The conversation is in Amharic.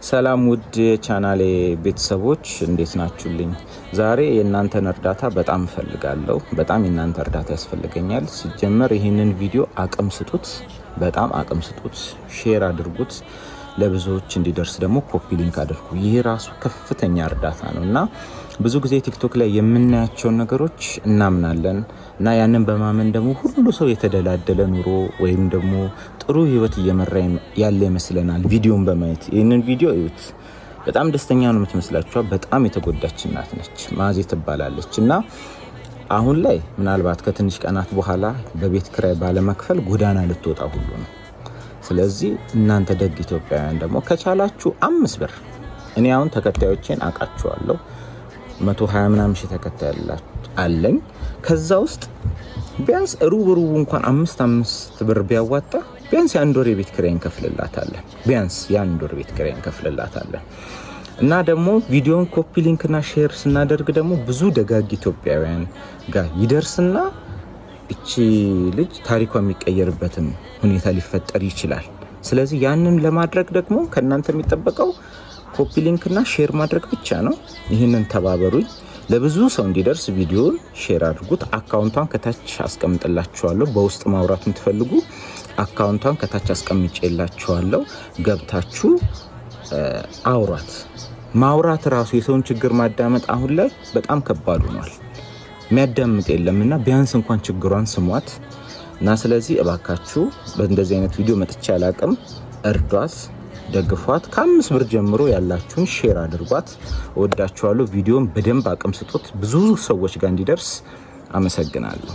ሰላም ውድ ቻናሌ ቤተሰቦች እንዴት ናችሁልኝ? ዛሬ የእናንተን እርዳታ በጣም እፈልጋለሁ። በጣም የእናንተ እርዳታ ያስፈልገኛል። ሲጀመር ይህንን ቪዲዮ አቅም ስጡት፣ በጣም አቅም ስጡት፣ ሼር አድርጉት፣ ለብዙዎች እንዲደርስ ደግሞ ኮፒ ሊንክ አድርጉ። ይሄ ራሱ ከፍተኛ እርዳታ ነው እና ብዙ ጊዜ ቲክቶክ ላይ የምናያቸውን ነገሮች እናምናለን እና ያንን በማመን ደግሞ ሁሉ ሰው የተደላደለ ኑሮ ወይም ደግሞ ጥሩ ህይወት እየመራ ያለ ይመስለናል ቪዲዮን በማየት። ይህንን ቪዲዮ እዩት። በጣም ደስተኛ ነው የምትመስላችኋ። በጣም የተጎዳች እናት ነች፣ ማዜ ትባላለች እና አሁን ላይ ምናልባት ከትንሽ ቀናት በኋላ በቤት ኪራይ ባለመክፈል ጎዳና ልትወጣ ሁሉ ነው። ስለዚህ እናንተ ደግ ኢትዮጵያውያን ደግሞ ከቻላችሁ 5 ብር፣ እኔ አሁን ተከታዮቼን አውቃቸዋለሁ 120 ምናምን ሺህ ተከታይ አለኝ። ከዛ ውስጥ ቢያንስ ሩብ እንኳን 5 ብር ቢያዋጣ ቢያንስ የአንድ ወር የቤት ኪራይ እንከፍልላታለን። ቢያንስ የአንድ ወር ቤት ኪራይ እንከፍልላታለን። እና ደግሞ ቪዲዮን ኮፒ ሊንክና ሼር ስናደርግ ደግሞ ብዙ ደጋግ ኢትዮጵያውያን ጋር ይደርስና እቺ ልጅ ታሪኳ የሚቀየርበትን ሁኔታ ሊፈጠር ይችላል። ስለዚህ ያንን ለማድረግ ደግሞ ከእናንተ የሚጠበቀው ኮፒ ሊንክና ሼር ማድረግ ብቻ ነው። ይህንን ተባበሩኝ። ለብዙ ሰው እንዲደርስ ቪዲዮን ሼር አድርጉት። አካውንቷን ከታች አስቀምጥላችኋለሁ። በውስጥ ማውራት የምትፈልጉ አካውንቷን ከታች አስቀምጬላችኋለሁ። ገብታችሁ አውራት። ማውራት ራሱ የሰውን ችግር ማዳመጥ አሁን ላይ በጣም ከባድ ሆኗል። የሚያዳምጥ የለምና ቢያንስ እንኳን ችግሯን ስሟት እና ስለዚህ እባካችሁ በእንደዚህ አይነት ቪዲዮ መጥቻ አላቅም። እርዷት፣ ደግፏት። ከ5 ብር ጀምሮ ያላችሁን ሼር አድርጓት። እወዳችኋለሁ። ቪዲዮን በደንብ አቅም ስጡት፣ ብዙ ሰዎች ጋር እንዲደርስ። አመሰግናለሁ።